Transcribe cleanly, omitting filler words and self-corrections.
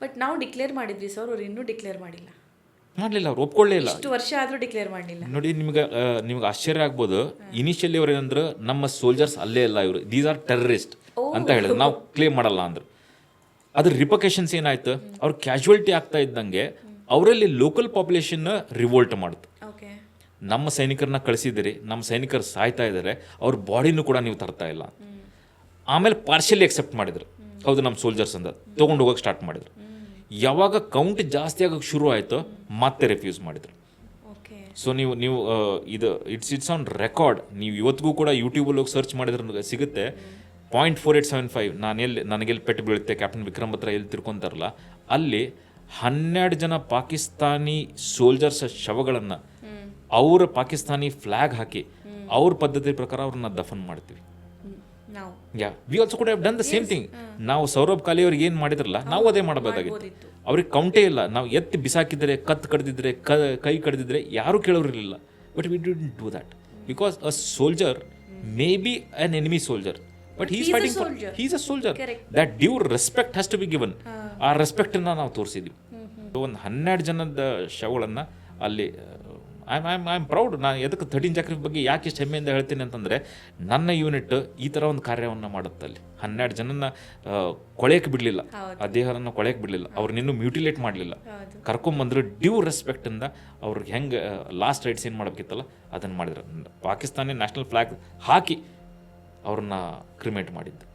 But ನಾವು declare ಮಾಡಿದ್ವಿ sir, ಅವ್ರು ಇನ್ನೂ ಡಿಕ್ಲೇರ್ ಮಾಡಿಲ್ಲ. ಮಾಡಲಿಲ್ಲ, ಅವ್ರು ಒಪ್ಕೊಳ್ಳೇ ಇಲ್ಲ. ಇಷ್ಟು ವರ್ಷ ಆದರೂ ಡಿಕ್ಲೇರ್ ಮಾಡಲಿಲ್ಲ. ನೋಡಿ, ನಿಮ್ಗೆ ಆಶ್ಚರ್ಯ ಆಗ್ಬೋದು. ಇನಿಷಿಯಲಿ ಅವ್ರು ಏನಂದ್ರೆ ನಮ್ಮ ಸೋಲ್ಜರ್ಸ್ ಅಲ್ಲೇ ಇಲ್ಲ, ಇವರು ದೀಸ್ ಆರ್ ಟೆರರಿಸ್ಟ್ ಅಂತ ಹೇಳಿದ್ರು. ನಾವು ಕ್ಲೇಮ್ ಮಾಡಲ್ಲ ಅಂದ್ರು. ಅದ್ರ ರಿಪಕೇಶನ್ಸ್ ಏನಾಯ್ತು, ಅವ್ರು ಕ್ಯಾಶುವಲ್ಟಿ ಆಗ್ತಾ ಇದ್ದಂಗೆ ಅವರಲ್ಲಿ ಲೋಕಲ್ ಪಾಪ್ಯುಲೇಷನ್ ರಿವೋಲ್ಟ್ ಮಾಡ್ತು. ನಮ್ಮ ಸೈನಿಕರನ್ನ ಕಳಿಸಿದಿರಿ, ನಮ್ಮ ಸೈನಿಕರು ಸಾಯ್ತಾ ಇದ್ದಾರೆ, ಅವ್ರ ಬಾಡಿನೂ ಕೂಡ ನೀವು ತರ್ತಾ ಇಲ್ಲ. ಆಮೇಲೆ ಪಾರ್ಷಿಯಲಿ ಎಕ್ಸೆಪ್ಟ್ ಮಾಡಿದ್ರು, ಹೌದು ನಮ್ಮ ಸೋಲ್ಜರ್ಸ್ ಅಂತ ತೊಗೊಂಡು ಹೋಗೋಕೆ ಸ್ಟಾರ್ಟ್ ಮಾಡಿದ್ರು. ಯಾವಾಗ ಕೌಂಟ್ ಜಾಸ್ತಿ ಆಗೋಕ್ಕೆ ಶುರು ಆಯಿತು, ಮತ್ತೆ ರೆಫ್ಯೂಸ್ ಮಾಡಿದ್ರು. ಸೊ ನೀವು ಇದು ಇಟ್ಸ್ ಆನ್ ರೆಕಾರ್ಡ್. ನೀವು ಇವತ್ತಿಗೂ ಕೂಡ ಯೂಟ್ಯೂಬಲ್ಲಿ ಹೋಗಿ ಸರ್ಚ್ ಮಾಡಿದ್ರೆ ಸಿಗುತ್ತೆ. 0.4875 ನನಗೆಲ್ಲಿ ಪೆಟ್ಟು ಬೀಳುತ್ತೆ, ಕ್ಯಾಪ್ಟನ್ ವಿಕ್ರಮ್ ಹತ್ರ ಎಲ್ಲಿ ತಿರ್ಕೊಂತಾರಲ್ಲ, ಅಲ್ಲಿ 12 ಜನ ಪಾಕಿಸ್ತಾನಿ ಸೋಲ್ಜರ್ಸ್ ಶವಗಳನ್ನು ಅವರ ಪಾಕಿಸ್ತಾನಿ ಫ್ಲಾಗ್ ಹಾಕಿ ಅವ್ರ ಪದ್ಧತಿ ಪ್ರಕಾರ ಅವ್ರನ್ನ ದಫನ್ ಮಾಡ್ತೀವಿ. ವಿ ಆಲ್ಸೋ ಕೂಡ have done the same thing. ನಾವು ಸೌರಭ್ ಕಾಲಿ ಅವ್ರಿಗೆ ಏನು ಮಾಡಿದ್ರಲ್ಲ, ನಾವು ಅದೇ ಮಾಡಬೇಕಾಗಿತ್ತು. ಅವ್ರಿಗೆ ಕೌಂಟೇ ಇಲ್ಲ. ನಾವು ಎತ್ತಿ ಬಿಸಾಕಿದ್ರೆ, ಕತ್ತು ಕಡ್ದಿದ್ರೆ, ಕೈ ಕಡ್ದಿದ್ರೆ ಯಾರೂ ಕೇಳೋರಿರಲಿಲ್ಲ. But we didn't do that because a soldier may be an enemy soldier, but he's fighting for, he's a soldier. That due respect has to be given. ಆ ರೆಸ್ಪೆಕ್ಟನ್ನು ನಾವು ತೋರಿಸಿದ್ವಿ. ಒಂದು 12 ಜನದ ಶವಗಳನ್ನು ಅಲ್ಲಿ ಐ ಆಮ್ ಪ್ರೌಡ್. ನಾನು ಎದಕ್ಕೆ 13 ಜಾಕ್ರಿ ಬಗ್ಗೆ ಯಾಕೆ ಇಷ್ಟು ಹೆಮ್ಮೆಯಿಂದ ಹೇಳ್ತೀನಿ ಅಂತಂದರೆ, ನನ್ನ ಯೂನಿಟ್ ಈ ಥರ ಒಂದು ಕಾರ್ಯವನ್ನು ಮಾಡುತ್ತೆ. ಅಲ್ಲಿ 12 ಜನನ ಕೊಳೆಯಕ್ಕೆ ಬಿಡಲಿಲ್ಲ, ಆ ದೇಹವನ್ನು ಕೊಳೆಯಕ್ಕೆ ಬಿಡಲಿಲ್ಲ, ಅವ್ರನ್ನಿನ್ನೂ ಮ್ಯೂಟಿಲೇಟ್ ಮಾಡಲಿಲ್ಲ, ಕರ್ಕೊಂಬಂದ್ರು ಡ್ಯೂ ರೆಸ್ಪೆಕ್ಟಿಂದ. ಅವ್ರಿಗೆ ಹೆಂಗೆ ಲಾಸ್ಟ್ ರೈಟ್ಸ್ ಏನು ಮಾಡಬೇಕಿತ್ತಲ್ಲ ಅದನ್ನು ಮಾಡಿದ್ರು. ಪಾಕಿಸ್ತಾನಿ ನ್ಯಾಷನಲ್ ಫ್ಲಾಗ್ ಹಾಕಿ ಅವ್ರನ್ನ ಕ್ರಿಮೇಟ್ ಮಾಡಿದ್ದು.